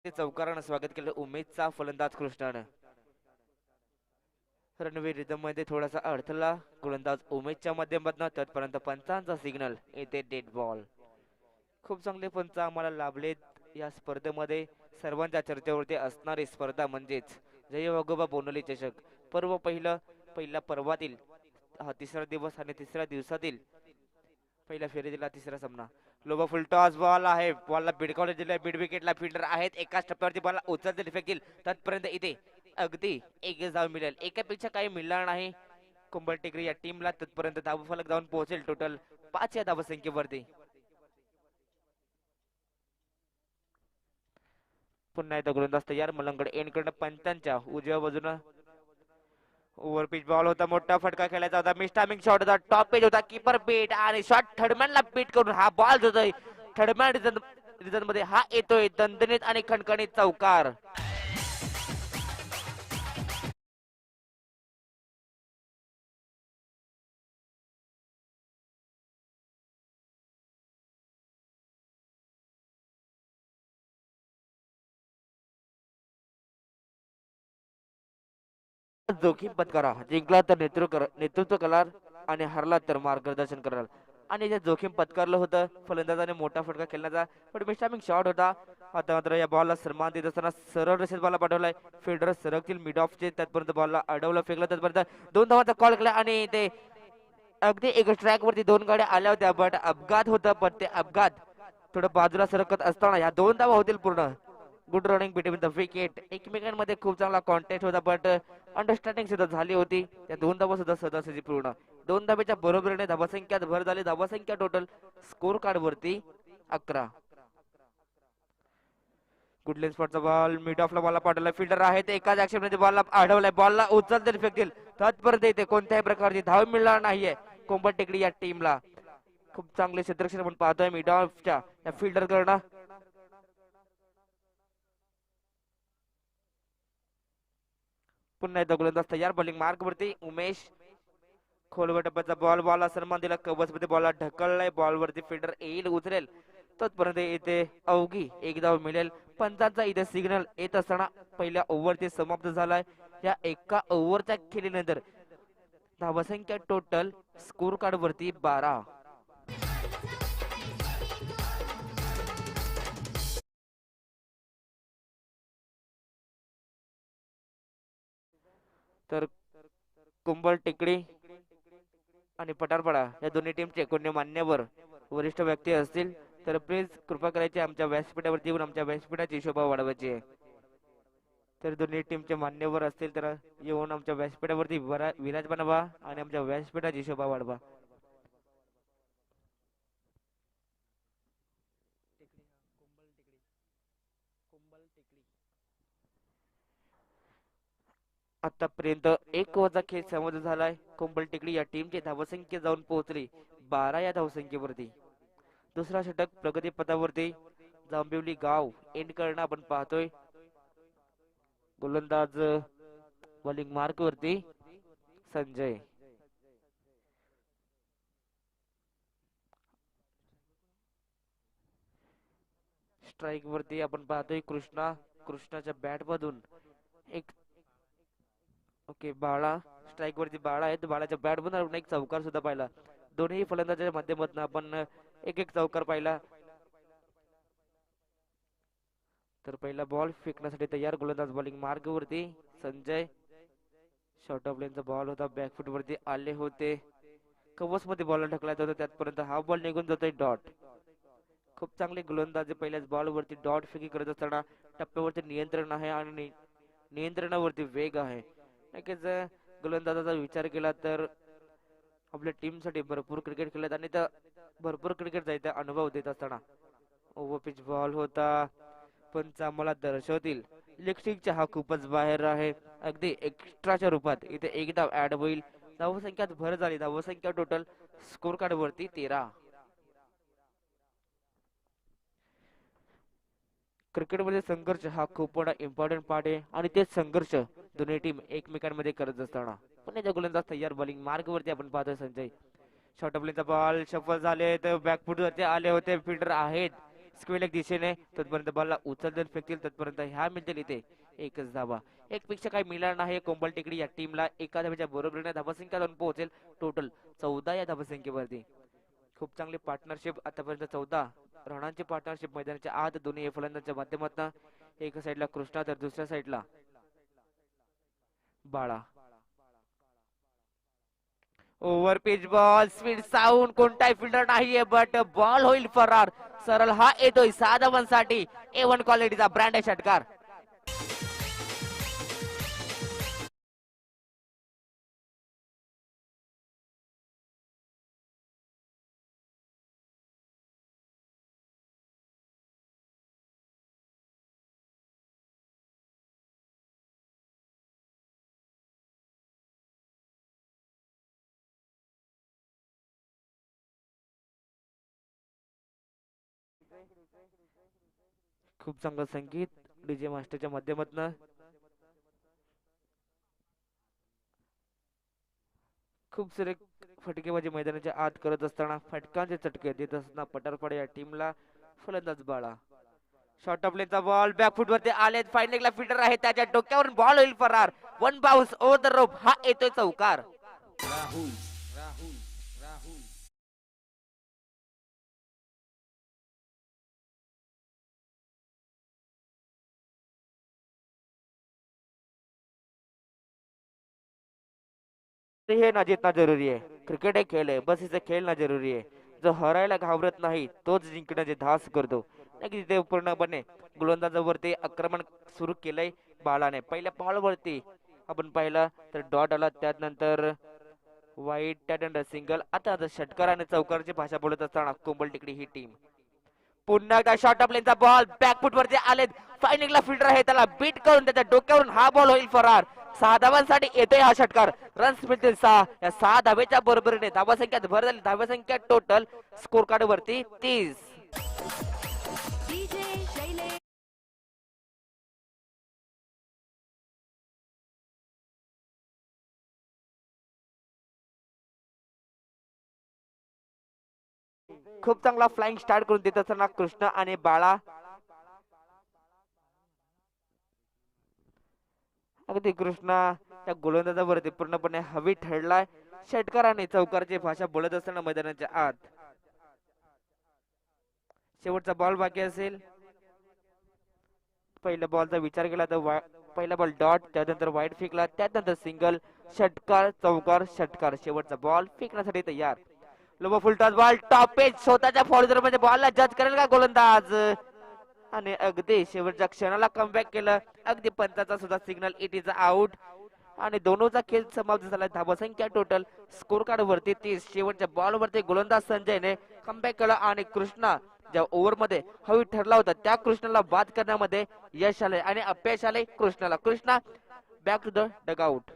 ते चौकारानं स्वागत केलं उमेदचा फलंदाज कृष्णानं. रणवीर रिदम मध्ये थोडासा अडथळा गोलंदाज उमेदच्या माध्यमातून तत्पर्यंत पंचांचा सिग्नल येथे डेड बॉल. खूप चांगले पंच आम्हाला लाभलेत या स्पर्धेमध्ये. सर्वांच्या चर्चेवरती असणारी स्पर्धा म्हणजेच जय वाघोबा बोनली चषक. पहिल्या पर्वातील हा तिसरा दिवस आणि तिसऱ्या दिवसातील पहिल्या फेरीतला तिसरा सामना. लोबो फुल टॉस बॉल आहे. बॉलला भिडकावले दिले मिड विकेटला फील्डर आहेत. एकाच टप्प्यावरती बॉल उचलतील फेकतील तत्पर्यंत इथे अगदी एक धाव मिळेल. एकापेक्षा काही मिळणार नाही कुंभल टेकडी या टीमला. तत्पर्यंत धावफलक जाऊन पोहोचेल टोटल 5 या धावसंख्येवरती. पुन्हा एकदा गोलंदाज तयार मलंगड एनकडनं पंचांच्या उजव्या बाजूनं ओव्हर पिच बॉल होता. मोठा फटका खेळायचा होता. मिस टायमिंग शॉट होता. टॉप पेज होता. कीपर बीट आणि शॉट थर्डमॅनला बीट करून हा बॉल जोतोय थर्डमॅन रिझन मध्ये. हा येतोय दणदणीत आणि खणखणीत चौकार. जोखीम पत्करा. जिंकला तर नेतृत्व कराल आणि हरला तर मार्गदर्शन कराल. आणि जे जोखीम पत्करलं होतं फलंदाजाने मोठा फटका खेळण्याचा. पण मिस्टामिंग शॉट होता. आता मात्र या बॉलला सन्मान देत असताना सरळ रेषेत बॉलला पाठवलाय. फिल्डर सरकतील मिड ऑफचे त्यापर्यंत बॉलला अडवलं फेकलं त्यापर्यंत 2 धावांचा कॉल केला आणि ते अगदी एक ट्रॅक वरती 2 गाड्या आल्या होत्या. बट अपघात होता. पण ते अपघात थोडं बाजूला सरकत असताना या 2 धावा होतील पूर्ण. Good running between the wicket. एकमेकांमध्ये खूप चांगला कॉन्टॅक्ट होता. बट अंडरस्टँडिंग सुद्धा झाली होती. त्या 2 धावा सुद्धा सहजासहजी पूर्ण. 2 धाब्याच्या बरोबरीने धावासंख्यात भर झाली. धावासंख्या टोटल स्कोर कार्ड वरती 11. गुडलेन स्पॉटचा बॉल मिड ऑफला बॉलला पाठवला. फिल्डर आहे ते एकाच ऍक्शन मध्ये बॉलला अडवलाय. बॉलला उचलतील फेकतील तत्पर्यंत इथे कोणत्याही प्रकारची धाव मिळणार नाहीये कोंबट टेकडी या टीमला. खूप चांगले क्षेत्ररक्षण आपण पाहतोय मिड ऑफच्या या फिल्डर करणं. पुन्हा एकदा गोलंदाज तयार बॉलिंग मार्क वरती उमेश. खोलवर टप्प्याचा बॉल बॉलला सन्मान दिला. कवच मध्ये बॉलला ढकललाय. बॉल वरती फिल्डर येईल उचलेल तोपर्यंत इथे अवघी एक धाव मिळेल. पंचांचा इथे सिग्नल येत असताना पहिल्या ओव्हरचे समाप्त झालाय. या एका ओव्हरच्या खेळीनंतर धावसंख्या टोटल स्कोर कार्ड वरती 12. तर कुंभल टेकडी आणि पठारपाडा या दोन्ही टीमचे कोणी मान्यवर वरिष्ठ व्यक्ती असतील तर प्लीज कृपा करायची आमच्या व्यासपीठावरती येऊन आमच्या व्यासपीठाची शोभा वाढवायची आहे. तर दोन्ही टीमचे मान्यवर असतील तर येऊन आमच्या व्यासपीठावरती विराजमान व्हा आणि आमच्या व्यासपीठाची शोभा वाढवा. आतापर्यंत एक वजा खेळ समाप्त झालाय. कोंबल टेकडी या टीमची धावसंख्या जाऊन पोहोचली 12 या धावसंख्येवरती. दुसरा षटक प्रगती पथावरती जांभिवली गाव एंड करणं आपण पाहतोय. गोलंदाज बॉलिंग मार्क वरती संजय. स्ट्राईक वरती आपण पाहतोय कृष्णा. कृष्णाच्या बॅट मधून एक ओके बाळा. स्ट्राईक वरती बाळा आहे. बाळाच्या बॅट मधून आपण एक चौकार सुद्धा पाहिला. दोन्ही फलंदाजाच्या माध्यमातून आपण एक एक चौकार पाहिला. तर पहिला बॉल फेकण्यासाठी तयार गोलंदाज बॉलिंग मार्ग वरती संजय. शॉर्ट ऑफ लेनचा बॉल होता. बॅकफुट वरती आले होते. कवच मध्ये बॉल ढकलायचा होता त्यातपर्यंत हा बॉल निघून जातोय डॉट. खूप चांगले गोलंदाज पहिल्याच बॉल वरती डॉट फेकी करत असताना टप्प्यावरती नियंत्रण आहे आणि नियंत्रणावरती वेग आहे. नक्कीच गोलंदाजाचा विचार केला तर आपल्या टीम साठी भरपूर क्रिकेट खेळत आणि तर भरपूर क्रिकेट जायचा अनुभव देत असताना ओव्हर पिच बॉल होता. पंच आम्हाला दर्शवतील इलेक्ट्रिकचा हा खूपच बाहेर आहे. अगदी एक्स्ट्राच्या रूपात इथे एक धाव ऍड होईल. धावसंख्यात भर झाली. धावसंख्या टोटल स्कोर कार्ड वरती 13. क्रिकेटमध्ये संघर्ष हा खूप मोठा इम्पॉर्टंट पार्ट आहे आणि तेच संघर्ष दोन्ही टीम एकमेकांमध्ये करत असताना पुण्याचा गोलंदाज तयार बॉलिंग मार्ग वरती आपण पाहतोय संजय. शॉर्ट ऑफ लेनचा बॉल शफल झाले तर बॅकफुट वरती आले होते. फिल्डर आहेत स्क्वेअर लेग दिशेने तोपर्यंत बॉलला उचलतील फेकतील तोपर्यंत ह्या मिळतील इथे एकच धावा. एक पेक्षा काही मिळणार नाही कोंबल टेकडी या टीमला. एका धावेच्या बरोबरीने धावसंख्या जाऊन पोहोचेल टोटल 14 या धावसंख्येवरती. खूप चांगली पार्टनरशिप आतापर्यंत 14 रनांची पार्टनरशिप मैदानाच्या आत दोन्ही फलंदाजांच्या माध्यमातून. एका साईडला कृष्णा तर दुसऱ्या साईडला बाळा. Over pitch ball speed sound कोणताही फिल्डर नाहीये बट बॉल होईल फरार. सरळ हा येतोय 6 धावांसाठी A1 क्वालिटीचा ब्रँड षटकार. खूप चांगलं संगीत डीजे मास्टरच्या माध्यमातून. खूप सारे फटकेबाजी मैदानाच्या आत करत असताना फटकांचे चटके देत असताना पटारपाडा या टीमला फलंदाज बाळा. शॉर्ट ऑफ लेनचा बॉल बॅकफुट वरती आले फायनलला फिल्डर आहे त्याच्या डोक्यावरून बॉल होईल फरार. One bounce over the rope हा येतोय चौकार. राहुल राहुल राहुल हे ना जितना जरुरी आहे. क्रिकेट एक खेळ आहे बस इथे खेळणं जरुरी आहे. जो हरायला घाबरत नाही तोच जिंकण्याचे धास करतो. नाही की तिथे पूर्णपणे गोलंदाजावरती आक्रमण सुरू केलंय बाळाने. पहिल्या बॉलवरती आपण पाहिलं तर डॉट आला त्यानंतर वाईट त्यानंतर सिंगल. आता षटकार आणि चौकारची भाषा बोलत असताना कोंबल टेकडी ही टीम पुन्हा एकदा शॉर्ट ऑफ लेनचा बॉल बॅकफुट वरती आले फायनिंगला फिल्डर आहे त्याला बीट करून त्याच्या डोक्यावरून हा बॉल होईल फरार. 6 धावांसाठी येतोय हा षटकार. रन्स मिळतील 6. या 6 धावेच्या बरोबरीने धावा संख्यात भर झाली. धावा संख्या टोटल स्कोर कार्ड वरती 30. खूप चांगला फ्लाइंग स्टार्ट करून देत असताना कृष्ण आणि बाळा. अगदी कृष्णा या गोलंदाजावरती पूर्णपणे हवी ठरलाय. षटकाराने चौकारची भाषा बोलत असताना मैदानाच्या आत शेवटचा बॉल बाकी असेल. पहिल्या बॉलचा विचार केला तर पहिला बॉल डॉट त्यानंतर वाईट फेकला त्यानंतर सिंगल षटकार चौकार षटकार. शेवटचा बॉल फेकण्यासाठी तयार. Lobo full toss ball top page स्वतःच्या फॉलोजर मध्ये बॉलला जज करेल का गोलंदाज. आणि अगदी शेवटच्या क्षणाला कमबॅक केलं. अगदी पंचाचा सुद्धा सिग्नल इट इज आउट. आणि दोनोचा खेळ समाप्त झाला. धावसंख्या टोटल स्कोर कार्ड वरती 30. शेवटच्या बॉल वरती गोलंदाज संजयने कमबॅक केला आणि कृष्णा ज्या ओव्हर मध्ये हवी ठरला होता त्या कृष्णाला बाद करण्यामध्ये यश आले आणि अपयश आले कृष्णाला. Krishna back to the dugout.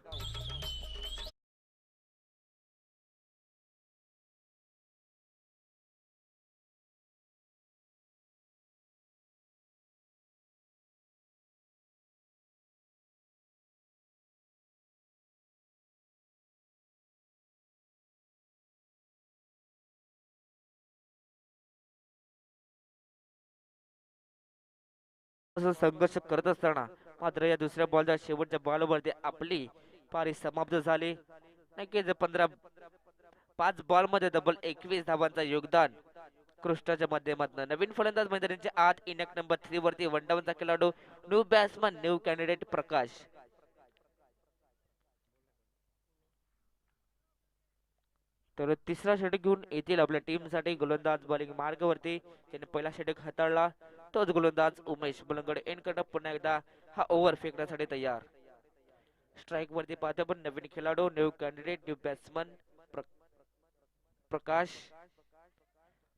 संघर्ष करत असताना मात्र या दुसऱ्या बॉलच्या शेवटच्या बॉलवरती आपली पारी समाप्त झाली. नक्कीच 5 बॉल मध्ये डबल 21 धावांचा योगदान कृष्णाच्या माध्यमातून. नवीन फलंदाज मैदानाच्या आत इनिंग नंबर 3 वरती 1 डाऊनचा खेळाडू न्यू बॅट्समन न्यू कॅन्डिडेट प्रकाश. तर तिसरा षटक घेऊन येतील आपल्या टीम साठी गोलंदाज बॉलिंग मार्गावरती. त्याने पहिला षटक हाताळला तोच गोलंदाज उमेश बलंगड एन करता पुन्हा एकदा हा ओव्हर फेकण्यासाठी तयार. स्ट्राईक वरती पाहतो आपण नवीन खेळाडू न्यू कॅन्डिडेट न्यू बॅट्समन प्रकाश.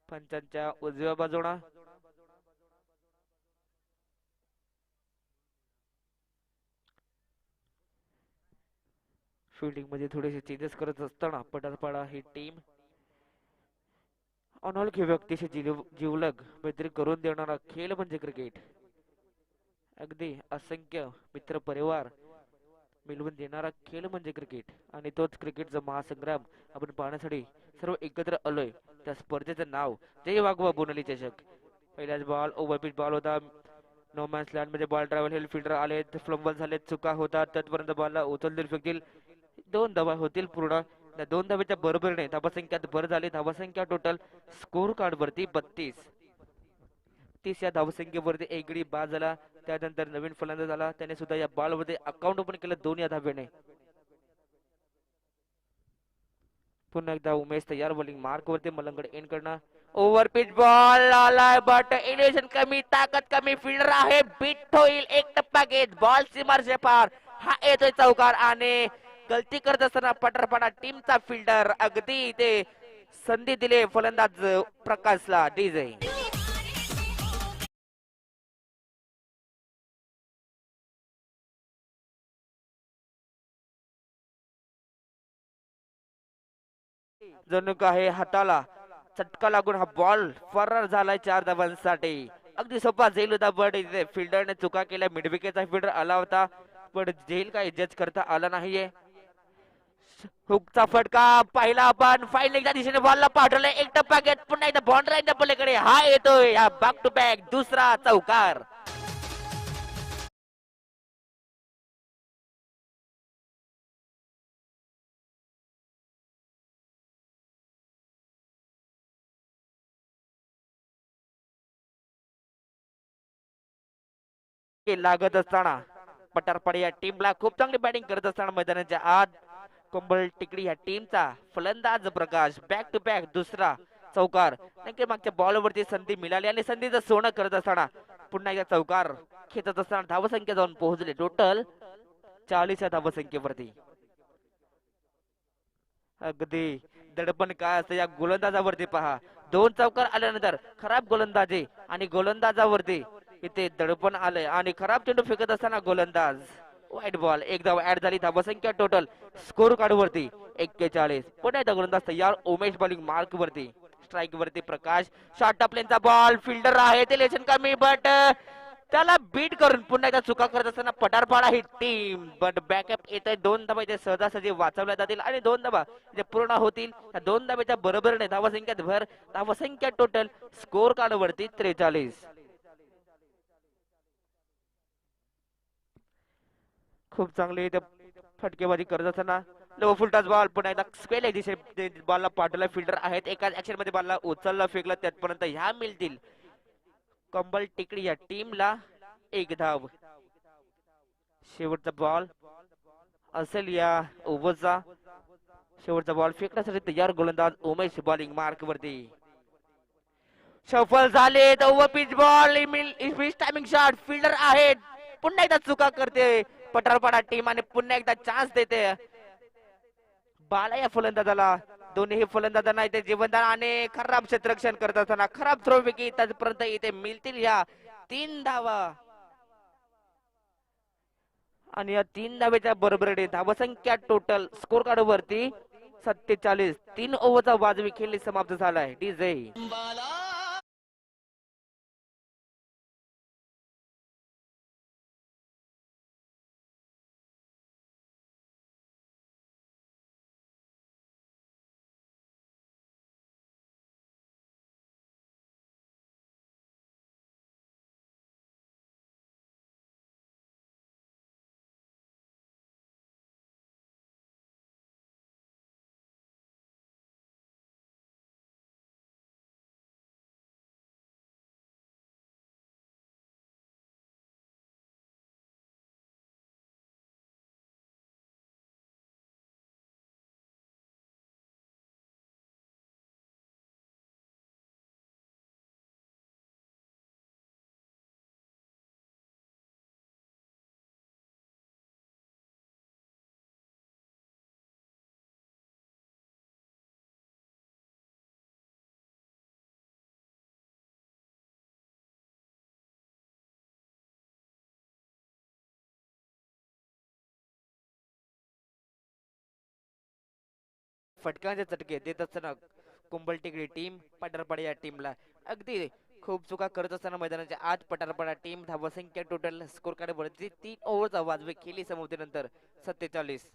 पंचांच्या उजव्या बाजूला फिल्डिंग मध्ये थोडेसे चेंजेस करत असताना पठारपाडा ही टीम अनोळखी व्यक्तीशी जिवलग मैत्री करून देणारा खेळ म्हणजे क्रिकेट. अगदी असंख्य मित्र परिवार मिळवून देणारा खेळ म्हणजे क्रिकेट. आणि तोच क्रिकेटचा महासंग्राम आपण पाहण्यासाठी सर्व एकत्र आलोय. त्या स्पर्धेचं नाव जय वाघवा बोनली चषक. पहिलाच बॉल ओव्हरपिच बॉल होता. नो मॅन्स लँड मध्ये बॉल ट्रॅव्हल हेल फिल्डर आले फ्लंबल झाले चुका होतात तत्पर्यंत बॉलला उचलतील फेकतील. दोन धावा होतील पूर्ण. त्या दोन धावेच्या बरोबरीने धावसंख्यात भर झाली. धावसंख्या टोटल स्कोर कार्ड वरती 32. 30 या धावसंख्येवरती एक गडी बाद झाला. त्यानंतर नवीन फलंदाज झाला त्याने सुद्धा या बॉल मध्ये अकाउंट ओपन केलं 2 या धावेने. पुन्हा एकदा उमेश तयार बॉलिंग मार्क वरती मलंगड एंड करणं. ओव्हर पिच बॉल आलाय बट इल्युशन कमी ताकद कमी फिल्डर आहे बीट होईल एक टप्पा घेत बॉल सीमारचे पार. हा येतोय चौकार आणि गलती करत असताना पटरपणा टीमचा फिल्डर अगदी ते संधी दिले फलंदाज प्रकाशला. डीजे जणू काही हाताला चटका लागून हा बॉल फरार झालाय 4 धावांसाठी. अगदी सोपा झेल होता बट इथे फिल्डरने चुका केल्या. मिडविकेटचा फिल्डर आला होता पण झेल काही जज करता आला नाहीये. हुकचा फटका पाहिला आपण फायनलच्या दिशेने बॉलला पाठवलं एक टप्पा घेत पुन्हा एकदा बॉन्ड लाईनच्या पलीकडे हा येतोय हा बॅक टू बॅक दुसरा चौकार. लागत असताना पटारपाडी या टीमला खूप चांगली बॅटिंग करत असताना मैदानाच्या आत कोंबल टिकडी या टीमचा फलंदाज प्रकाश बॅक टू बॅक दुसरा चौकार. नेमके मागच्या बॉलवरती संधी मिळाली आणि संधीचं सोनं करत असताना पुन्हा एकदा चौकार खेचत असताना धावसंख्या जाऊन पोहोचले टोटल 40 या धावसंख्येवरती. अगदी दडपण काय असतं या गोलंदाजावरती पहा. 2 चौकार आल्यानंतर खराब गोलंदाजी आणि गोलंदाजावरती इथे दडपण आलंय आणि खराब चेंडू फेकत असताना गोलंदाज वाईट बॉल एक धाव ऍड झाली. धावसंख्या टोटल स्कोर कार्ड वरती 41. पुन्हा एकदा गोलंदाज तयार उमेश बॉलिंग मार्क वरती. स्ट्राईक वरती प्रकाश शॉर्ट टपलेनचा बॉल फिल्डर आहे ते लेशन कमी बट त्याला बीट करून पुन्हा एकदा चुका करत असताना पठारपाडा ही टीम बट बॅकअप येत आहे. 2 धाबा इथे सहजासहजी वाचवल्या जातील आणि 2 धाबा इथे पूर्ण होतील. त्या 2 धाब्याच्या बरोबरीने धावसंख्यात भर. धावसंख्या टोटल स्कोर कार्ड वरती 43. खूप चांगली इथे फटकेबाजी करत असताना लो फुलटाच बॉल पुन्हा एकदा स्क्वेअर दिशे बॉलला पाठवला फिल्डर आहेत एकाच ऍक्शन मध्ये बॉलला उचलला फेकला त्यापर्यंत ह्या मिळतील कंबल टिकडी या टीमला एक धाव. शेवटचा बॉल असेल या ओव्हरचा. शेवटचा बॉल फेकण्यासाठी तयार गोलंदाज उमेश बॉलिंग मार्क वरती. सफल झाले over pitch ball timing shot fielder आहेत पुन्हा एकदा चुका करते पठारपाडा टीम आणि पुन्हा एकदा चान्स देते बाला या फलंदाजाला. दोन्ही फलंदाजांना इथे जीवनदान आणि खराब क्षेत्ररक्षण करत असताना खराब थ्रो विकी त्यापर्यंत इथे मिळतील ह्या 3 धावा आणि या 3 धावेच्या बरोबरीने धावसंख्या टोटल स्कोर कार्ड वरती 47. 3 ओव्हरचा वाजवी खेळ समाप्त झालाय. डीजे फटकांचे चटके देत असताना कुंबल टिकडी टीम पठारपाडा या टीमला अगदी खूप चुका करत असताना मैदानाच्या आत पठारपाडा टीम धावसंख्या टोटल स्कोर कार्ड वरती 3 ओव्हरचा वाजवी खेळी समाप्तीनंतर 47.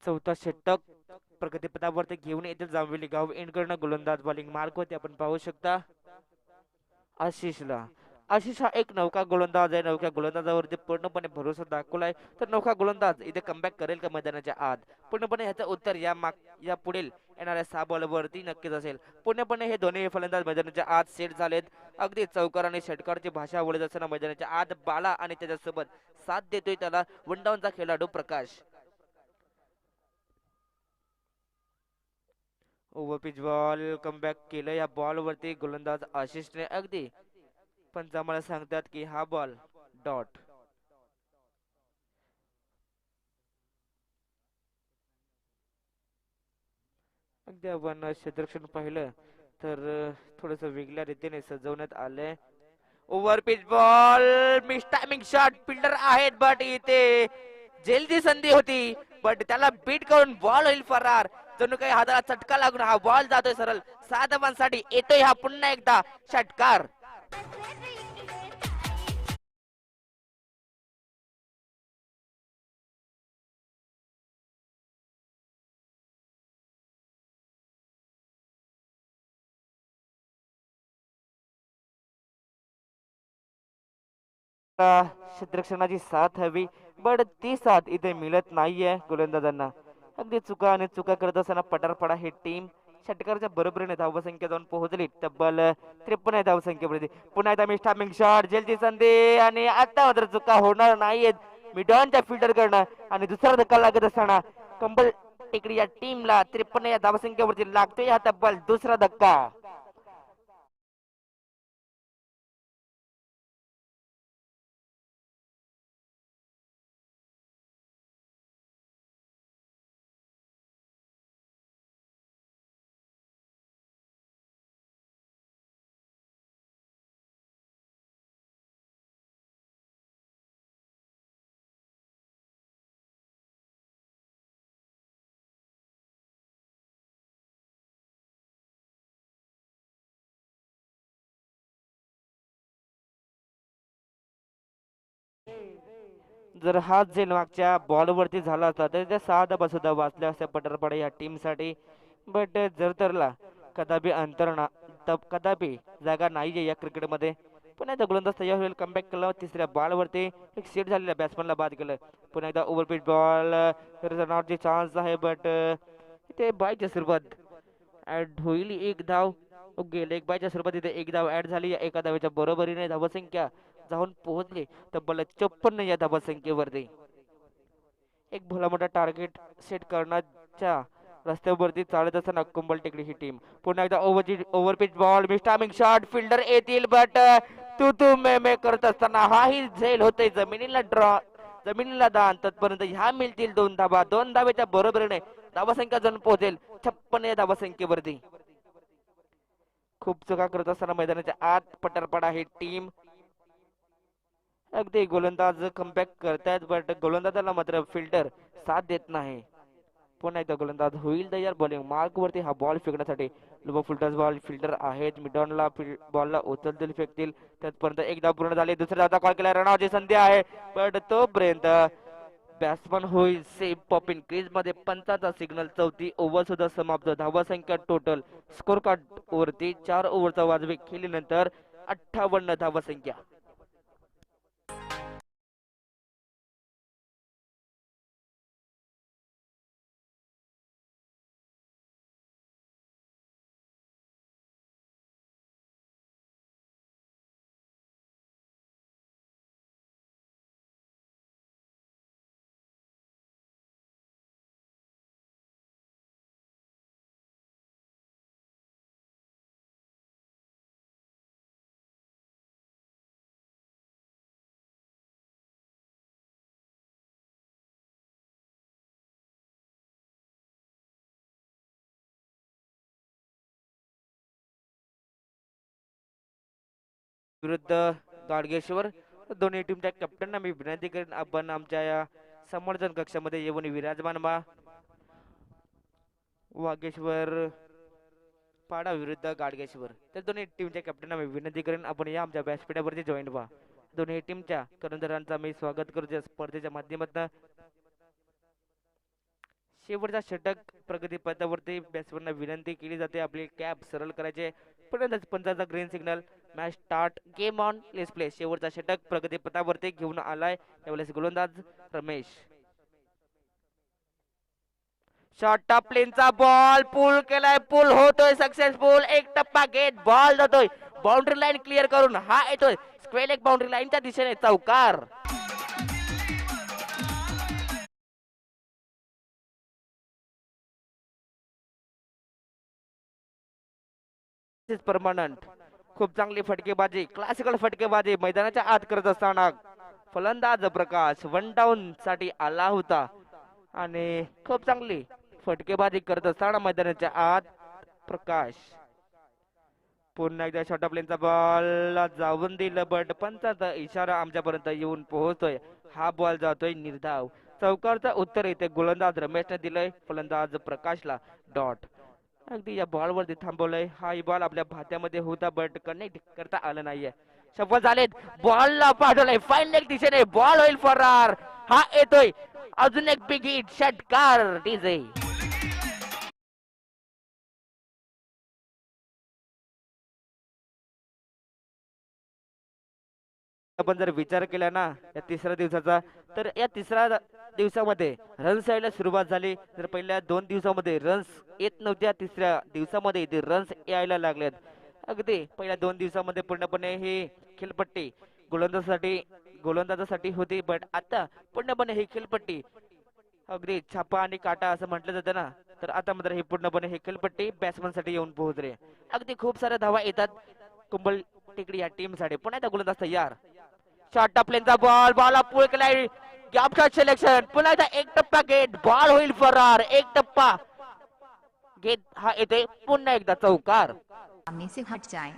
चौथा षटक प्रगतीपथावरती घेऊन येथील जांभेली गाव एंडकडनं गोलंदाज बॉलिंग मार्क होते आपण पाहू शकता आशिषला. आशिष हा एक नौका गोलंदाज आहे. नौका गोलंदाजावरती पूर्णपणे भरोसा दाखवलाय. तर नौका गोलंदाज इथे कमबॅक करेल का मैदानाच्या आत? पूर्णपणे ह्याचं उत्तर या पुढील येणाऱ्या 6 बॉलवरती नक्कीच असेल. पूर्णपणे हे दोन्ही फलंदाज मैदानाच्या आत सेट झालेत. अगदी चौकार आणि षटकारची भाषा बोलत असताना मैदानाच्या आत बाला आणि त्याच्यासोबत साथ देतोय त्याला वनडाऊनचा खेळाडू प्रकाश. ओव्हरपिच बॉल कमबॅक केलं या बॉल वरती गोलंदाज आशिषने. अगदी पंच आम्हाला सांगतात की हा बॉल डॉट. अगदी आपण क्षेत्ररक्षण पाहिलं तर थोडस वेगळ्या रीतीने सजवण्यात आलंय. Overpitch ball miss timing shot fielder आहेत बट इथे जलदी संधी होती बट त्याला बीट करून बॉल होईल फरार. जणू काही हाताला चटका लागून हा बॉल जातोय सरळ 6 धावांसाठी. येतोय हा पुन्हा एकदा षटकार. क्षेत्ररक्षणाची साथ हवी बट ती साथ इथे मिळत नाहीये गोलंदाजांना. अगदी चुका आणि चुका करत असताना पटारपडा ही टीम षटकाराच्या बरोबरीने धावसंख्या जाऊन पोहोचली तब्बल 53 धावसंख्येवरती. पुन्हा एकदा मिस टायमिंग शॉट जेलची संधी आणि आता मात्र चुका होणार नाहीयेत मिडॉनच्या फिल्डर कडनं. आणि दुसरा धक्का लागत असताना कंबल टेकडी या टीमला 53 या धावसंख्येवरती लागतोय हा तब्बल दुसरा धक्का. जर हाच झेल मागच्या बॉलवरती झाला असता तर त्या 6 धाबा सुद्धा वाचल्या असत्या पटरपडा या टीमसाठी. बट जर तरला कदापि कदापि जागा नाहीये या क्रिकेटमध्ये. पुन्हा एकदा गोलंदाज तयार होईल कमबॅक केलं तिसऱ्या बॉलवरती एक सेट झालेल्या बॅट्समॅनला बाद केलं. पुन्हा एकदा ओव्हरपिच बॉल रनआउटची चान्स आहे बट इथे बायच्या स्वरूपात ऍड होईल एक धाव. गेले एक बायच्या स्वरूपात इथे एक धाव ऍड झाली. एका धावेच्या बरोबरीने धावसंख्या जाऊन पोहोचली तब्बल 54 या धावसंख्येवरती. एक भला मोठा टार्गेट सेट करण्याच्या रस्त्यावरती चालत असताना कुंबल टेकडी ही टीम. पुन्हा एकदा overpitch ball miss timing shot fielder येतील बट तू मे करत असताना हाही झेल होते जमिनीला जमिनीला दान. तत्पर्यंत ह्या मिळतील 2 धाबा. 2 धावेच्या बरोबरीने धावसंख्या जाऊन पोहोचेल 56 या धावसंख्येवरती. खूप चुका करत असताना मैदानाच्या आत पटरपडा ही टीम. अगदी गोलंदाज कमबॅक करतायत बट गोलंदाजाला मात्र फिल्डर साथ देत नाही. पुन्हा एकदा गोलंदाज होईल तयार बॉलिंग मार्क वरती हा बॉल फेकण्यासाठी. लो फुलटॉस बॉल फिल्डर आहेत मिडॉनला बॉलला उचलतील फेकतील. त्याचपर्यंत एकदा पूर्ण झाले. दुसऱ्या धावचा कॉल केला रनआउटची संधी आहे बट तोपर्यंत बॅट्समन होईल सेफ पॉपिन क्रीज मध्ये. पंचाचा सिग्नल. चौथी ओव्हर सुद्धा समाप्त. धावसंख्या टोटल स्कोर कार्ड वरती 4 ओव्हरचा वाजवी खेळल्यानंतर 58 धावसंख्या. विरुद्ध गाडगेश्वर दोन्ही टीमच्या कॅप्टनना मी विनंती करेन आपण आमच्या या समर्थन कक्षामध्ये येऊन विराजमान व्हा. वागेश्वर पाडा विरुद्ध गाडगेश्वर तर दोन्ही टीमच्या कॅप्टनना मी विनंती करेन आपण या आमच्या व्यासपीठावरती जॉईन व्हा. दोन्ही टीमच्या करंदरांचा मी स्वागत करतो स्पर्धेच्या माध्यमातून. शेवटचा षटक प्रगती पथावरती बॅट्समॅनना विनंती केली जाते आपली कॅप सरळ करायचे. पण पंचाचा green signal. Match start. Game on. Let's play. शेवटचा षटक प्रगती पथावरती घेऊन आलाय यावेळेस गोलंदाज रमेश. शॉर्ट टॉप प्लेनचा बॉल पुल केलाय. पुल होतोय सक्सेसफुल. एक टप्पा घेत बॉल जातोय बाउंड्री लाईन क्लिअर करून. हा येतोय स्क्वेअर लेग बाउंड्री लाईनच्या दिशेने चौकार. परमनंट. खूप चांगली फटकेबाजी, क्लासिकल फटकेबाजी मैदानाच्या आत करत असताना फलंदाज प्रकाश वन डाऊन साठी आला होता आणि खूप चांगली फटकेबाजी करत असताना मैदानाच्या आत प्रकाश. पुन्हा एकदा शॉर्ट प्लेनचा बॉल जाऊन दिलं बट पंचाचा इशारा आमच्यापर्यंत येऊन पोहोचतोय. हा बॉल जातोय निर्धाव. चौकारचं उत्तर इथे गोलंदाज रमेशने दिलंय फलंदाज प्रकाशला डॉट. अगदी या बॉल वरती थांबवलंय. हा बॉल आपल्या भात्यामध्ये होता बट कनेक्ट करता आलं नाहीये. सफल झालेत. बॉलला पाठवलंय फाईन लेग दिशेने. बॉल होईल फरार. हा येतोय अजून एक बिग हिट षटकार डीजे. आपण जर विचार केला ना या तिसऱ्या दिवसाचा तर या तिसऱ्या दिवसामध्ये रन्स यायला सुरुवात झाली. तर पहिल्या 2 दिवसामध्ये रन्स येत नव्हत्या. तिसऱ्या दिवसामध्ये ते रन्स यायला लागलेत. अगदी पहिल्या 2 दिवसामध्ये पूर्णपणे ही खेळपट्टी गोलंदाजासाठी गोलंदाजासाठी होती बट आता पूर्णपणे ही खेळपट्टी अगदी छापा आणि काटा असं म्हटलं जातं ना. तर आता मात्र ही पूर्णपणे ही खेळपट्टी बॅट्समन साठी येऊन पोहोचले. अगदी खूप साऱ्या धावा येतात कुंबल टेकडी या टीम साठी. पुन्हा एकदा गोलंदाज तयार. शॉर्ट प्लेनचा बॉल बॉल पुढे केलाय. Gap shot selection. पुन्हा एकदा एक टप्पा गेट बॉल होईल फरार. एक टप्पा गेट हा येते पुन्हा एकदा चौकार. सामने से हट जाएं।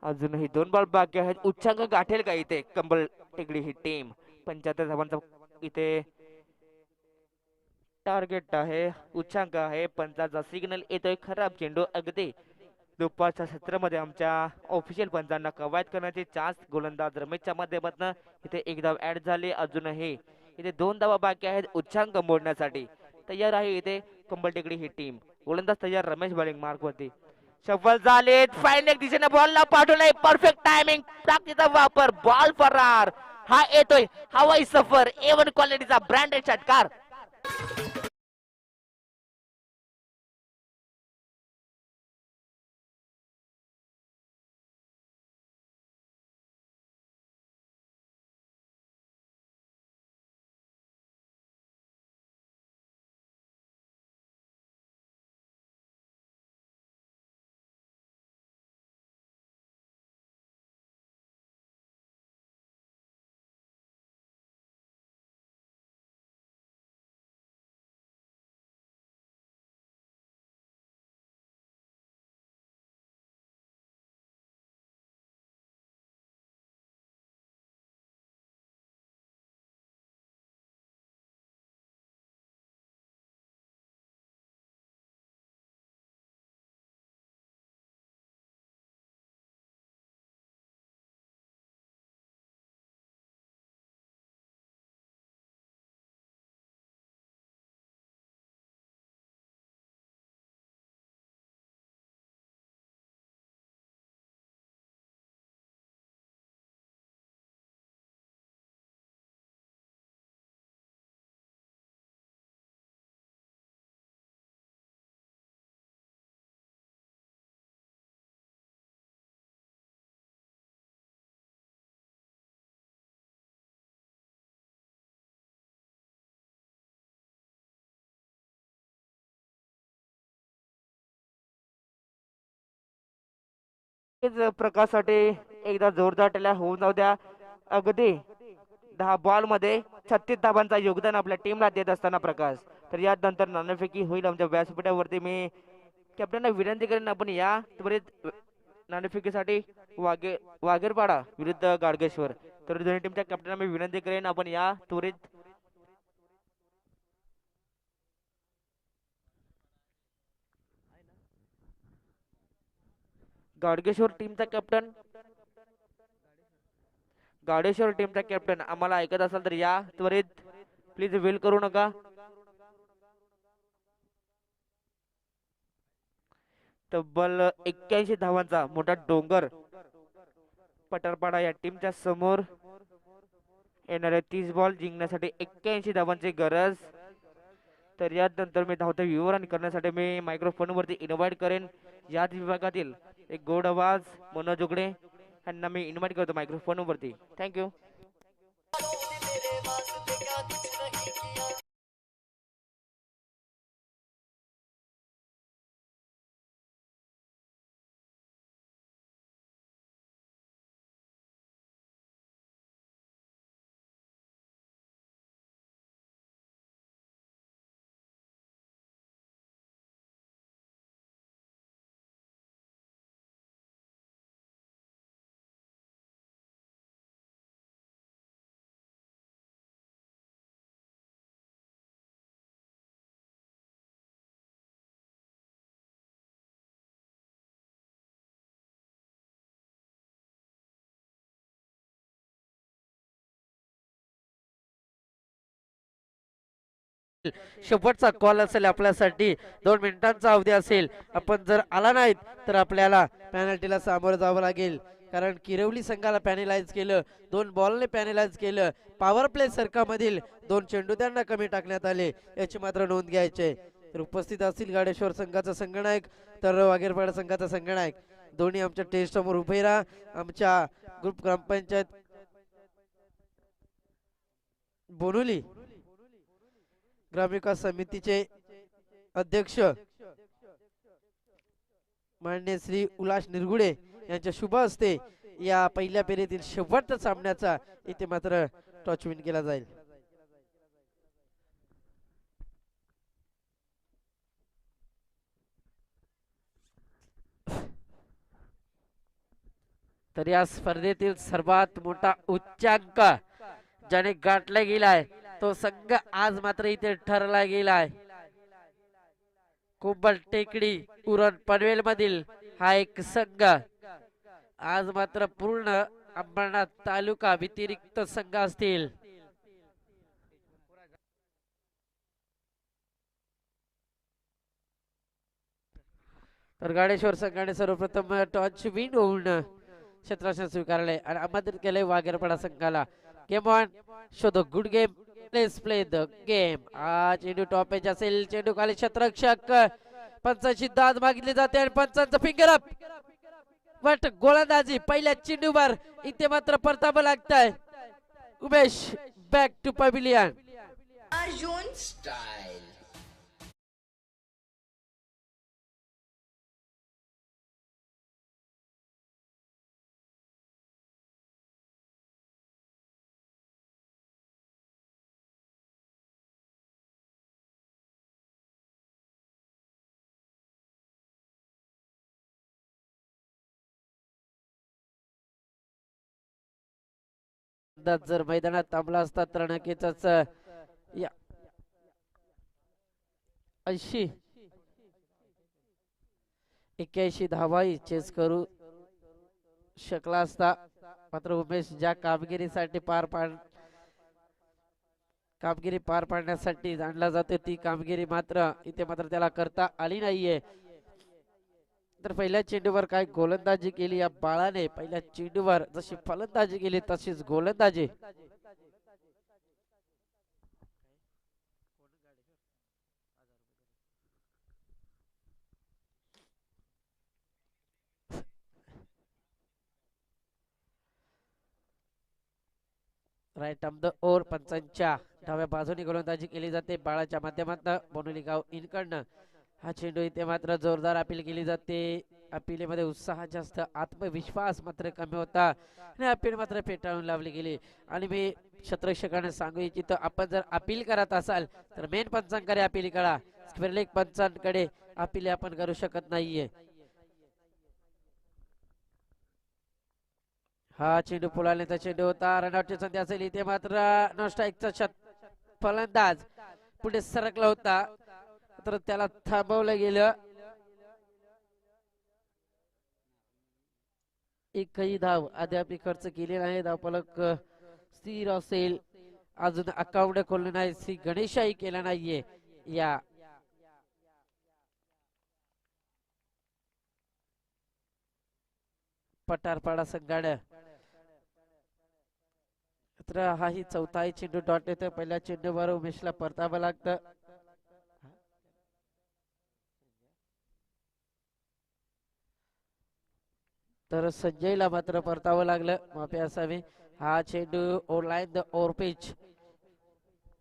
अजूनही 2 बॉल बाकी आहेत. उच्चांक गाठेल का इथे कंबल टेकडी ही टीम. 75 धावांचा इथे टार्गेट आहे. उच्चांक आहे. पंचाचा सिग्नल येतोय. खराब चेंडू अगदी दुपारच्या सत्रामध्ये आमच्या ऑफिशियल पंचांना कवायत करण्याची चान्स गोलंदाज रमेशच्या माध्यमातून इथे एक धाव ऍड झाली. अजूनही इथे 2 धावा बाकी आहेत उच्चांक मोडण्यासाठी. तयार आहे इथे कंबल टेकडी ही टीम. गोलंदाज तयार. रमेश बॉलिंग मार्क वरती. सफल झालेत. फाईन एक दिशेने बॉलला पाठवलाय. Perfect timing. ताकदीचा वापर. बॉल फरार. हा येतोय हवाई सफर A1 क्वालिटीचा ब्रँडेड षटकार. प्रकाशसाठी एकदा जोरदार टाळ्या होऊन जाऊ द्या. अगदी 10 बॉल मध्ये 36 धावांचा योगदान आपल्या टीमला देत असताना प्रकाश. तर यानंतर नाणेफेकी होईल आमच्या व्यासपीठावरती. मी कॅप्टनला विनंती करेन आपण या त्वरित नाणेफेकीसाठी वागेरपाडा विरुद्ध गाडगेश्वर तर दोन्ही टीमच्या कॅप्टनला मी विनंती करेन आपण या त्वरित. गाडगेश्वर टीमचा कॅप्टन, गाडेश्वर टीमचा कॅप्टन आम्हाला ऐकत असाल तर या त्वरित, प्लीज वेल करू नका. तब्बल 81 धावांचा मोठा डोंगर पठारपाडा या टीमच्या समोर. येणाऱ्या 30 बॉल जिंकण्यासाठी 81 धावांची गरज. तर यानंतर मी धावता विवरण करण्यासाठी मी मायक्रोफोन वरती इन्व्हाइट करेन याच विभागातील एक गोड आवाज मनोज उगडे यांना मी इन्व्हाइट करतो मायक्रोफोन वरती. थँक्यू. शेवटचा कॉल असेल आपल्यासाठी, 2 मिनिटांचा अवधी असेल. आपण जर आला नाहीत तर आपल्याला पॅनल्टीला सामोरं जावं लागेल, कारण किरवली संघाला पॅनलाइज केलं, 2 बॉलने पॅनलाइज केलं. पॉवर प्ले सर्कलमधील 2 चेंडू त्यांना कमी टाकण्यात आले, याची मात्र नोंद घ्यायची. तर उपस्थित असतील गाडेश्वर संघाचा संघनायक तर वागेरपाडा संघाचा संघनायक, दोन्ही आमच्या टेस्ट समोर उभे राहा. आमच्या ग्रुप ग्रामपंचायत बोनुली ग्रामविकास समितीचे अध्यक्ष माननीय श्री उल्हास निरगुडे यांच्या शुभ हस्ते या पहिल्या फेरीतील शेवटच्या सामन्याचा इथे मात्र टॉच विन केला जाईल. तर या स्पर्धेतील सर्वात मोठा उच्चांक ज्याने गाठला गेलाय तो संघ आज मात्र इथे ठरला गेलाय. कुंभल टेकडी उरण पनवेल मधील हा एक संघ आज मात्र पूर्ण अंबरनाथ तालुका व्यतिरिक्त संघ असतील. तर गाडेश्वर संघाने सर्वप्रथम टॉच विन होऊन क्षेत्ररक्षण स्वीकारले आणि आमंत्रित केले वागेरपाडा संघाला. Game on, show the good game, let's play the game. चेंडू टॉप एज असेल, चेंडू खाली क्षेत्ररक्षक, पंचांची दाद मागितली जाते आणि पंचांचं फिंगर अप. बट गोलंदाजी पहिल्या चेंडूवर इथे मात्र परतावं लागतंय. Umesh back to pavilion. Arjun style. जर मैदानात थांबला असता तर नक्कीच 80-81 धावाही चेस करू शकला असता. मात्र उमेश ज्या कामगिरी पार पाडण्यासाठी जाणला जाते ती कामगिरी मात्र इथे मात्र त्याला करता आली नाहीये. तर पहिल्या चेंडूवर काय गोलंदाजी केली या बाळाने, पहिल्या चेंडूवर जशी फलंदाजी केली तशीच गोलंदाजी. राईट ऑफ द ओव्हर, पंचांच्या डाव्या बाजूने गोलंदाजी केली जाते बाळाच्या माध्यमातून बोनोली गाव इनकडनं. हा चेंडू इथे मात्र जोरदार अपील केली जाते. अपिलेमध्ये उत्साह जास्त, आत्मविश्वास मात्र कमी होता आणि अपील मात्र फेटाळून लावली गेली. आणि मी क्षेत्ररक्षकांना सांगू इच्छितो, आपण जर अपील करत असाल तर मेन पंचांकडे अपील करा, स्क्वेअर पंचांकडे अपील आपण करू शकत नाहीये. हा चेंडू पुलालेचा चेंडू होता. रनआउटची संधी असेल इथे मात्र नो स्ट्राईकचा फलंदाज पुढे सरकला होता तर त्याला थांबवलं गेलं. एकही धाव अद्याप खर्च केली नाही. धावफलक स्थिर असेल. अजून अकाउंट खोललं नाही. श्री गणेशाही केला नाहीये या पठारपाडा संघानं. तर हाही चौथाही चेंडू डॉट येतोय. पहिल्या चेंडूवर उमेशला परतावं लागतं. तर संजयला मात्र परतावं लागलं. माफी असावी. हा चेंडू ओलाईन द ओव्हरपिच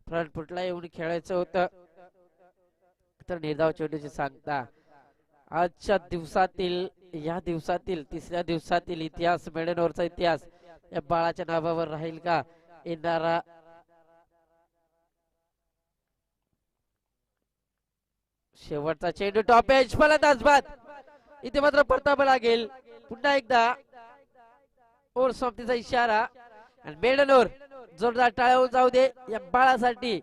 फ्रंट फुटला येऊन खेळायचं होतं. तर निर्धाव चेंडूची सांगता आजच्या दिवसातील या दिवसातील तिसऱ्या दिवसातील इतिहास मेडन ओव्हरचा इतिहास या बाळाच्या नावावर राहील का? येणारा शेवटचा चेंडू टॉप एज फलंदाज बाद. इथे मात्र परतावं लागेल. पुन्हा एकदा ओव्हर समाप्तीचा इशारा आणि मेडन ओव्हर जोरदार टाळ्या जाऊ दे या बाळासाठी.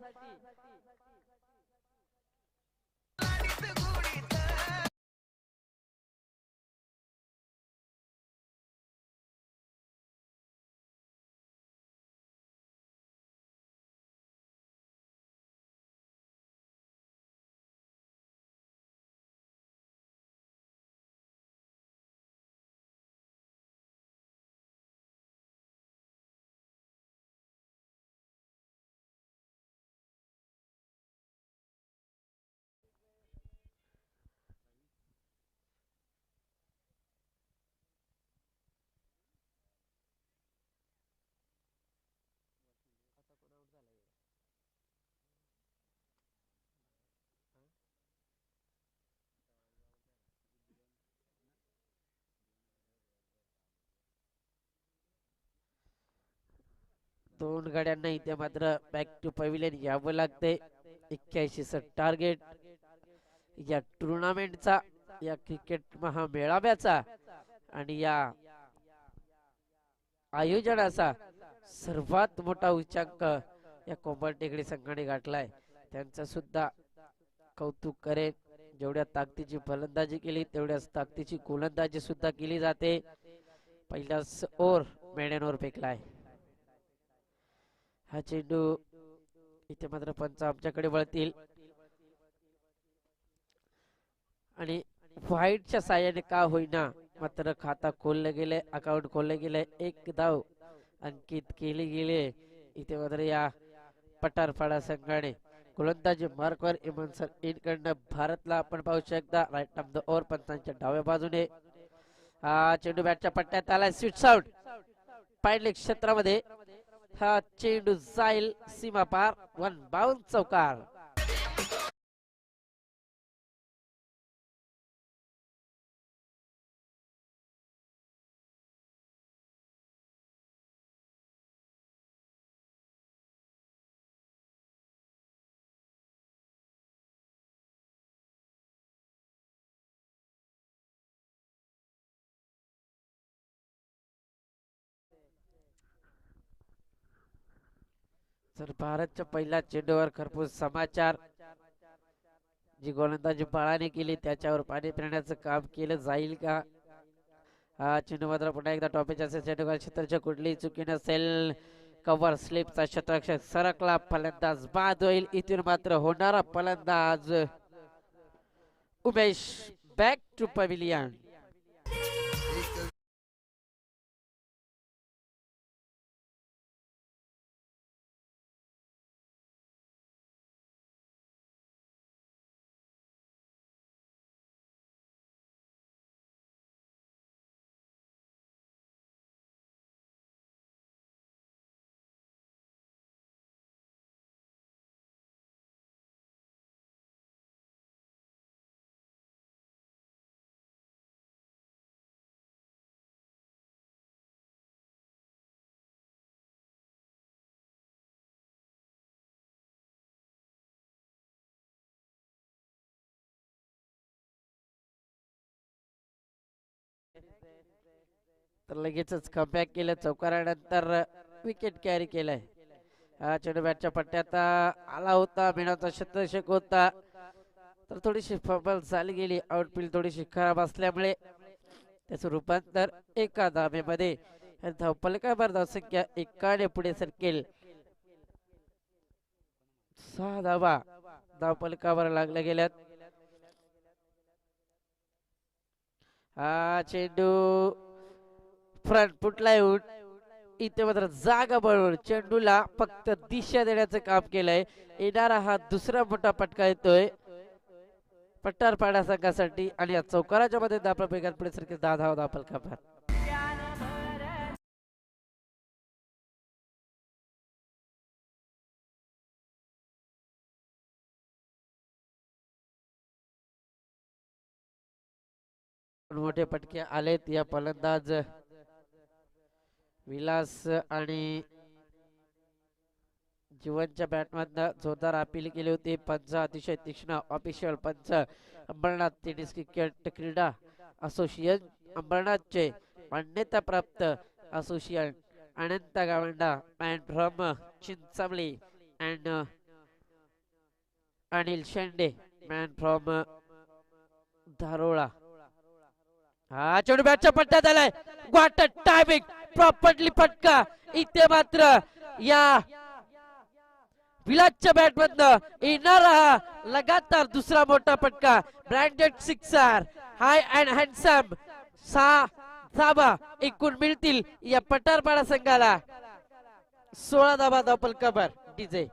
दोन गाड्यांना इथे मात्र बॅक टू पॅव्हिलियन यावं लागतंय. 81 टार्गेट या टुर्नामेंटचा, या क्रिकेट महामेळाव्याचा आणि या आयोजनाचा सर्वात मोठा उच्चांक या कोंबड टेकडी संघाने गाठलाय. त्यांचं सुद्धा कौतुक करेन. जेवढ्या ताकदीची फलंदाजी केली तेवढ्याच ताकदीची गोलंदाजी सुद्धा केली जाते. पहिलाच ओव्हर मेडन ओव्हर फेकलाय. हा चेंडू इथे मात्र पंच आमच्याकडे वळतील आणि व्हाईटच्या साह्याने का होईना मात्र खाता खोललं गेले, अकाउंट खोललं गेले. एक धाव अंकित केली गेले. इथे मात्र या पठारपाडा संघाने गोलंदाजी मार्कवर इमान सर इन कडनं भारतला आपण पाहू शकता. राईट ऑफ द ओव्हर पंचांच्या डाव्या बाजूने हा चेंडू बॅटच्या पट्ट्यात आलाय. स्वीट साऊंड पायले क्षेत्रामध्ये हा चेंडू जाईल सीमा पार. 1 बाउंस चौकार. तर भारतच्या पहिल्या चेंडूवर खरपूस समाचार. जी गोलंदाजी बाळाने केली त्याच्यावर पाणी फिरण्याचं काम केलं जाईल का? हा चेंडू मात्र पुन्हा एकदा टॉपीच्या चेंडू क्षेत्राच्या कुठलीही चुकी नसेल. कव्हर स्लिपचा शतरक्षक सरकला. फलंदाज बाद होईल. इथून मात्र होणारा फलंदाज उमेश बॅक टू पॅव्हिलियन. तर लगेचच कमबॅक केलं चौकारानंतर विकेट कॅरी केलाय. हा चेंडू बॅटच्या पट्ट्यात आला होता, मेणाचा शतक होता, तर थोडीशी फबल झाली गेली. आउटफील्ड थोडीशी खराब असल्यामुळे त्याचं रूपांतर एका धाब्यामध्ये धावपलकावर धावसंख्या एकाने पुढे सरकेल. 6 धावा धावपलकावर लागल्या गेल्यात. हा चेंडू फ्रंट फुटला येऊन इथे मात्र जागा बनवून चेंडूला फक्त दिशा देण्याचं काम केलंय. येणारा हा दुसरा मोठा फटका येतोय पट्टारपाडा संघासाठी आणि या चौकाराच्या मध्ये दापला बेगात पुढे सरकेल 10 धावा धावपलकावर. मोठे फटके आलेत या फलंदाज विलास आणि जीवनच्या बॅटमधनं जोरदार अपील केली होती. पंच अतिशय तीक्ष्ण. ऑफिशियल पंच अंबरनाथ टेनिस क्रिकेट क्रीडा असोसिएशन अंबरनाथचे मान्यता प्राप्त association Anant Gavanda man from Chinchavali and Anil Shende man from Dharola. हा चेंडू बॅटच्या पट्ट्यात आलाय. व्हॉट अ टायमिंग, प्रॉपर्ली फटका. इथे मात्र या विलासच्या बॅट मधनं येणारा हा लगातार दुसरा मोठा फटका. Branded sixer, high and handsome. 6 धाबा एकूण मिळतील या पठारपाडा संघाला. 16 धाबा धावपलकावर डीजे.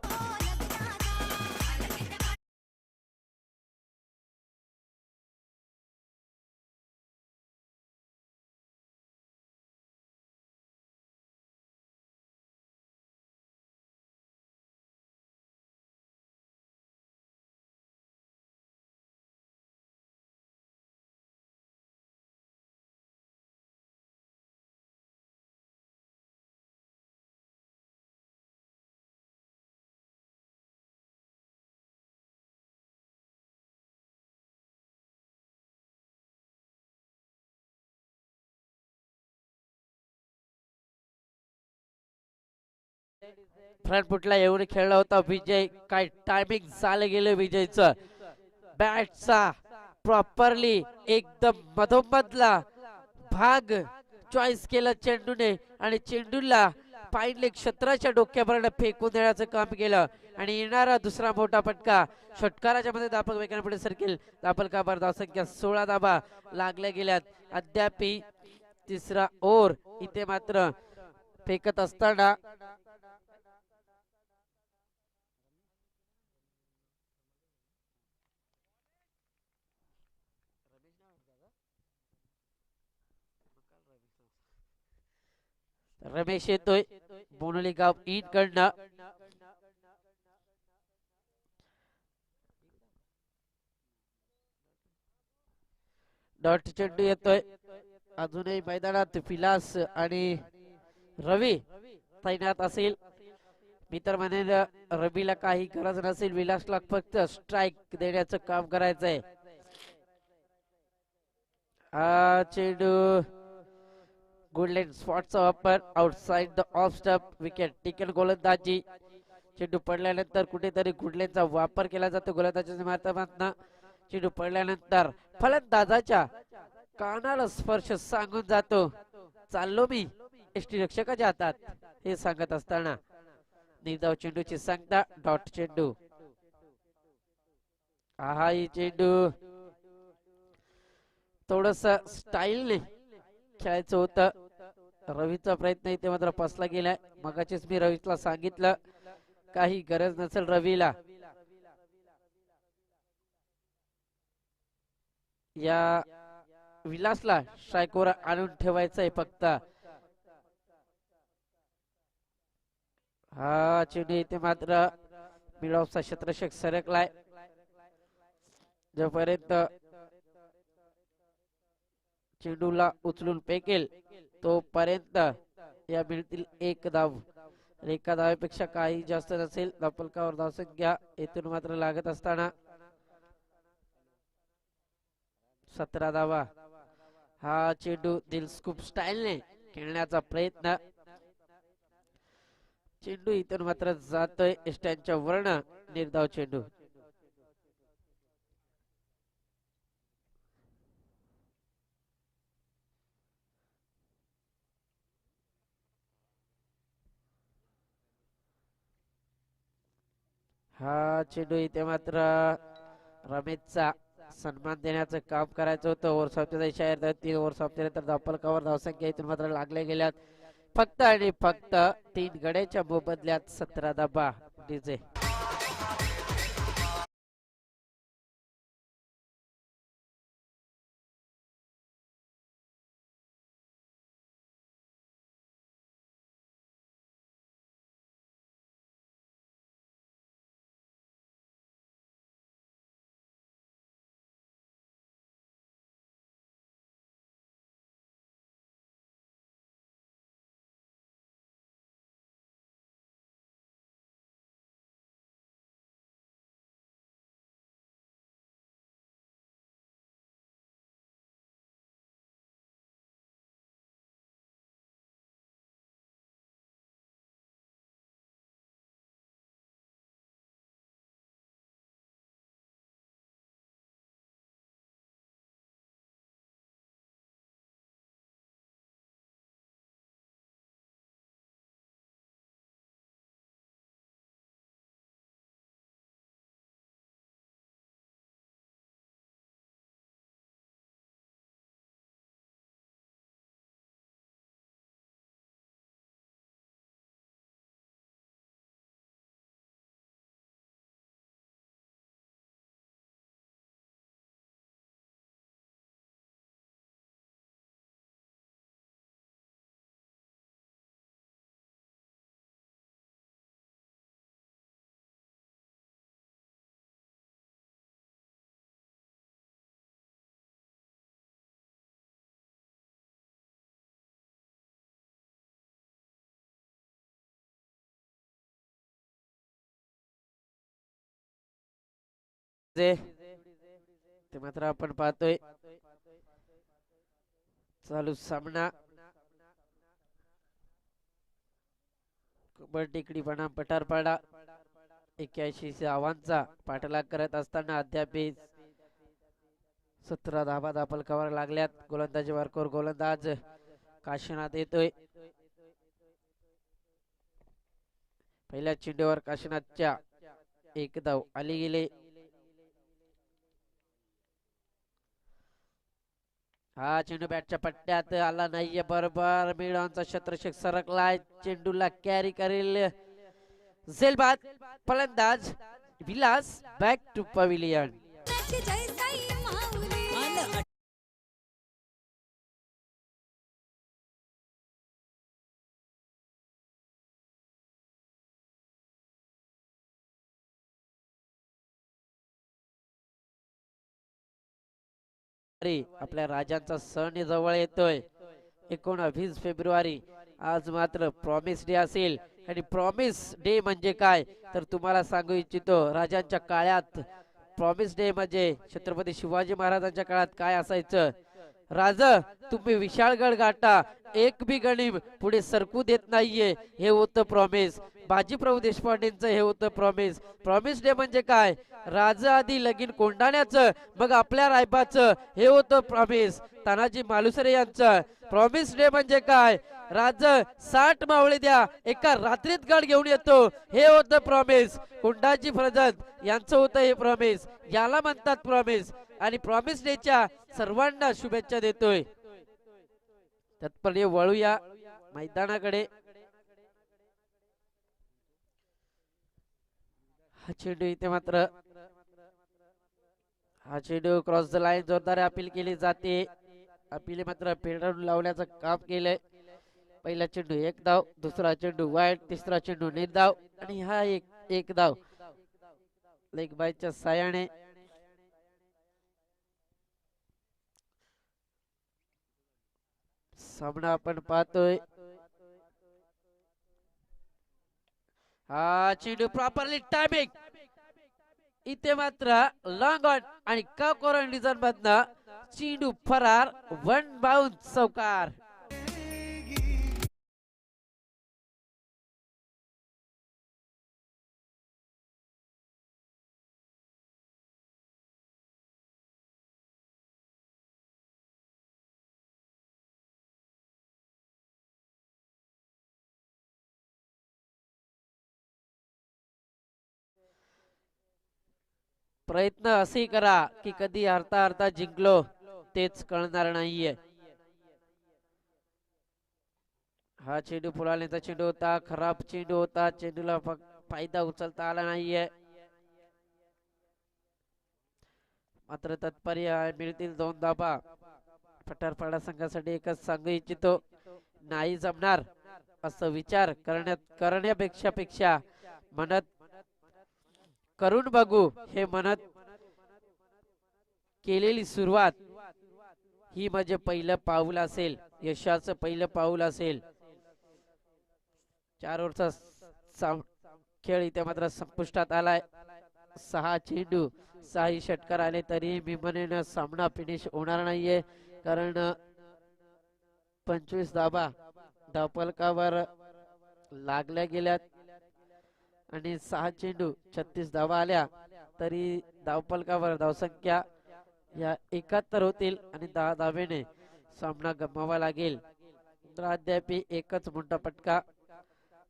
फ्रंट फुटला एवढे खेळला होता विजय. काय टायमिंग झालं गेलं विजयचं. बॅटचा प्रॉपरली एकदम मधोमधला भाग चॉईस केला चेंडूने आणि चेंडूला पाहिलं क्षेत्राच्या डोक्यापर्यंत फेकून देण्याचं काम केलं आणि येणारा दुसरा मोठा फटका षटकाराच्या मध्ये दापक वेगाने पुढे सरकेल. दापलकावर धावसंख्या 16 धाबा लागल्या गेल्यात. अद्याप तिसरा ओव्हर इथे मात्र फेकत असताना रमेश येतोय बोनोली गाव इन कडनं. डॉट चेंडू येतोय. अजूनही मैदानात विलास आणि रवी तैनात असेल. मी तर म्हणेन रवीला काही गरज नसेल, विलासला फक्त स्ट्राईक देण्याचं काम करायचंय. हा चेंडू गुडलँड स्पॉटचा वापर outside the off stump. Wicket thicken गोलंदाजी. चेंडू पडल्यानंतर कुठेतरी गुडलँडचा वापर केला जातो गोलंदाजीच्या माध्यमातून. चेंडू पडल्यानंतर फलंदाजाच्या कानाला स्पर्श सांगून जातो, चाललो मी एसटी रक्षकाच्या हातात, हे सांगत असताना निर्धाव चेंडूची सांगता डॉट चेंडू. हा ही चेंडू थोडस स्टाईलने खेळायचं होतं. रवीचा प्रयत्न इथे मात्र फसला गेलाय. मगाचीच मी रवीला सांगितलं काही गरज नसेल रवीला या विलासला स्ट्राईकवर आणून ठेवायचंय फक्त. हा चेंडू इथे मात्र मिड ऑफचा क्षेत्ररक्षक सरकलाय. जोपर्यंत चेंडूला उचलून फेकेल तोपर्यंत या मिळतील 1 धाव. एका धावेपेक्षा काही जास्त नसेल. धावफलकावर धावसंख्या येथून मात्र लागत असताना 17 धावा. हा चेंडू दिलस्कूप स्टाईलने खेळण्याचा प्रयत्न. चेंडू इथून मात्र जातोय इष्टांच्या वर्ण. निर्धाव चेंडू. हा चेंडू इथे मात्र रमेशचा सन्मान देण्याचं काम करायचं होतं. ओव्हर समाप्तीचा इशारा. 3 ओव्हर समाप्तीनंतर धावफलकावर धावसंख्या इथून मात्र लागले गेल्यात फक्त आणि फक्त 3 गड्याच्या मोबदल्यात 17 धावा. डीजे ते मात्र आपण पाहतोय चालू सामना. टेकडी बनाम पठारपाडा 81 आव्हानचा पाठलाग करत असताना अद्याप 17 धावा धावफलकावर लागल्यात. गोलंदाजी मार्कावर गोलंदाज काशीनाथ येतोय. पहिल्या चेंडूवर काशीनाथच्या 1 धाव आली गेले. हा चेंडू बॅटच्या पट्ट्यात आला नाहीये. बरोबर मिडॉनचा शत्रक्षक सरकलाय. चेंडूला कॅरी करेल झेलबाद फलंदाज विलास. Back to pavilion. आपल्या राजांचा सण जवळ येतोय 19 फेब्रुवारी. आज मात्र प्रॉमिस डे असेल. आणि प्रॉमिस डे म्हणजे काय तर तुम्हाला सांगू इच्छितो. राजांच्या काळात प्रॉमिस डे म्हणजे छत्रपती शिवाजी महाराजांच्या काळात काय असायचं. राज तुम्ही विशाळगड गाठा, एक बी गणिम पुढे सरकू देत नाहीये, हे होतं प्रॉमिस. बाजीप्रभू देशपांडेंचं हे होतं प्रॉमिस. प्रॉमिस डे म्हणजे काय, राज आधी लगीन कोंडाण्याचं मग आपल्या रायबाचं, हे होतं प्रॉमिस. तानाजी मालुसरे यांचं प्रॉमिस डे म्हणजे काय, राज 60 मावळे द्या एका रात्रीत गड घेऊन येतो, हे होतं प्रॉमिस. कोंडाजी फरजत यांचं होतं हे प्रॉमिस. याला म्हणतात प्रॉमिस. आणि प्रॉमिस डेच्या सर्वांना शुभेच्छा देतोय. तत्परे वळूया मैदानाकडे. हा चेंडू इथे मात्र हा चेंडू क्रॉस द लाईन जोरदार अपील केली जाते. अपील मात्र पेडून लावण्याचं काम केलंय. पहिला चेंडू 1 धाव, दुसरा चेंडू वाईड, तिसरा चेंडू निर्धाव आणि हा एक धाव लेग बायच्या सायाने. सामना आपण पाहतोय. हा चेंडू प्रॉपरली टायमिंग. इथे मात्र लॉंग ऑन आणि कॉर्नर डिझाइन मधनं चेंडू फरार. 1 बाउन्स चौकार. प्रयत्न असे करा की कधी हरता हरता जिंकलो तेच कळणार नाहीये. हा चेंडू पुढाल्याचा चेंडू होता, खराब चेंडू होता, चेंडूला फायदा उचलता आला नाहीये. मात्र तत्पर्य मिळतील 2 धाबा. पठारपाडा संघासाठी एकच सांगू इच्छितो, नाही जमणार असं विचार करण्यापेक्षा म्हणत करून बघू हे म्हणत केलेली सुरुवात ही म्हणजे पहिलं पाऊल असेल, यशाचं पहिलं पाऊल असेल. 4 ओव्हरचा खेळ इथे मात्र संपुष्टात आलाय. 6 चेंडू 6 षटकार आले तरी मी म्हणेन सामना फिनिश होणार नाहीये, कारण 25 धाबा धावफलकावर लागल्या गेल्यात आणि 6 चेंडू 36 धावा आल्या तरी धावफलकावर धावसंख्या या 71 होतील आणि 10 धावेने सामना गमवावा लागेल. अद्याप एकच मोठा फटका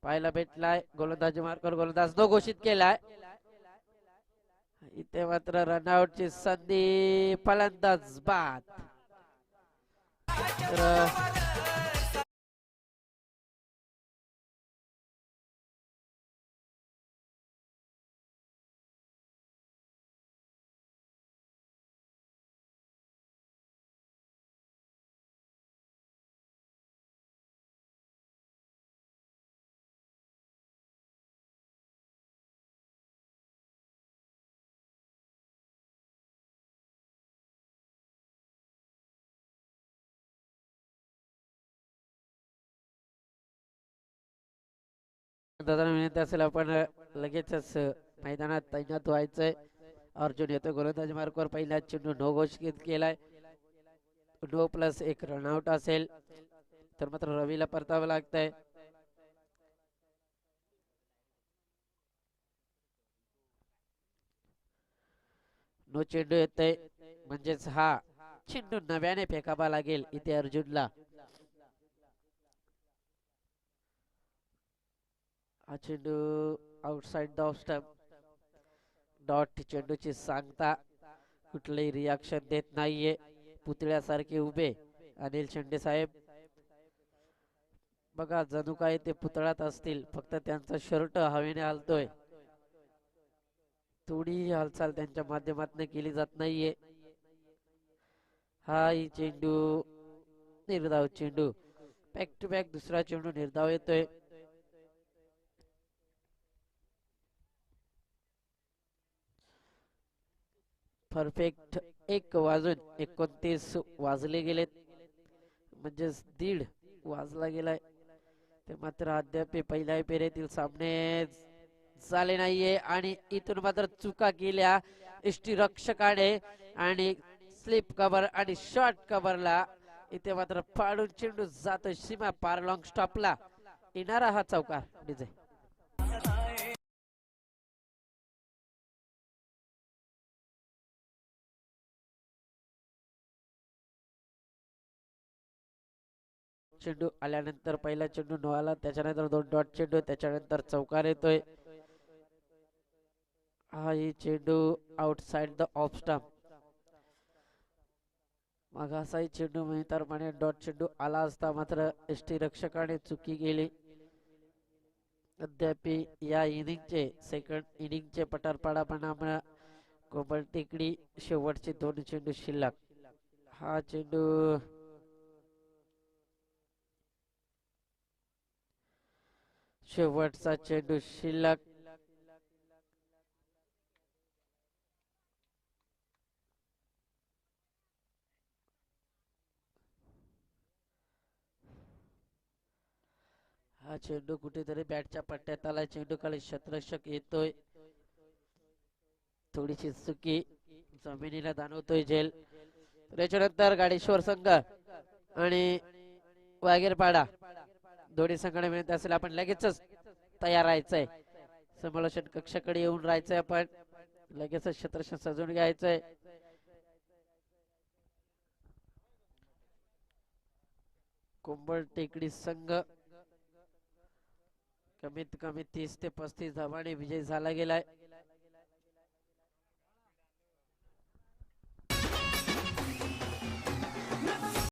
पाहायला भेटलाय. गोलंदाजी मार्कर गोलंदाज नो घोषित केलाय. इथे मात्र रनआउटची संधी, फलंदाज बाद. दादा विनंती असेल आपण लगेचच मैदानात तैनात व्हायचंय. अर्जुन येतो गोलंदाजी मार्कवर. पहिला चेंडू नो घोषित केलाय. 9+1 रनआउट असेल तर मात्र रवीला परतावं लागतंय. नो चेंडू येतोय म्हणजेच हा चेंडू नव्याने फेकावा लागेल इथे अर्जुनला. हा चेंडू outside the off stump. Dot चेंडूची सांगता कुठलंही रिॲक्शन देत नाहीये. पुतळ्यासारखे उभे अनिल शेंडे साहेब. बघा जणू काय ते पुतळ्यात असतील, फक्त त्यांचा शर्ट हवेने हलतोय. थोडी हालचाल त्यांच्या माध्यमातून केली जात नाहीये. हा चेंडू निर्धाव चेंडू. बॅक टू बॅक दुसरा चेंडू निर्धाव येतोय. परफेक्ट 1:29 वाजले गेलेत, म्हणजेच 1:30 वाजला गेलाय. ते मात्र अद्याप पहिल्या फेरीतील सामने झाले नाहीये आणि इथून मात्र चुका केल्या यष्टीरक्षकाने आणि स्लिप कव्हर आणि शॉर्ट कव्हरला इथे मात्र फाडून चेंडू जातो सीमा पार लॉंग स्टॉपला. येणारा हा चौकार डीजे. चेंडू आल्यानंतर पहिला चेंडू नो आला, त्याच्यानंतर 2 डॉट चेंडू, त्याच्यानंतर चौकार येतोय. हा ही चेंडू आउटसाइड द ऑफ स्टंप. मग असाही चेंडू मिळताप्रमाणे डॉट चेंडू आला असता मात्र यष्टीरक्षकाने चुकी केली. अद्याप या इनिंगचे सेकंड इनिंगचे पठारपाडा बनाम कोमल टेकडी शेवटचे 2 चेंडू शिल्लक. हा चेंडू शेवटचा चेंडू शिल्लक. हा चेंडू कुठेतरी बॅटच्या पट्ट्यात आला. चेंडू खाली क्षेत्ररक्षक येतोय. थोडीशी चुकी जमिनीला जाणवतोय झेल. त्याच्यानंतर गाडेश्वर संघ आणि वागेरपाडा दोन्ही संघाने विनंती असेल आपण लगेचच तयार राहायचंय. समालोचन कक्षाकडे येऊन राहायचंय. आपण लगेचच क्षेत्ररक्षण सजवून घ्यायचंय. कोंबड टेकडी संघ कमीत कमी 30 ते 35 धावांनी विजय झाला गेलाय.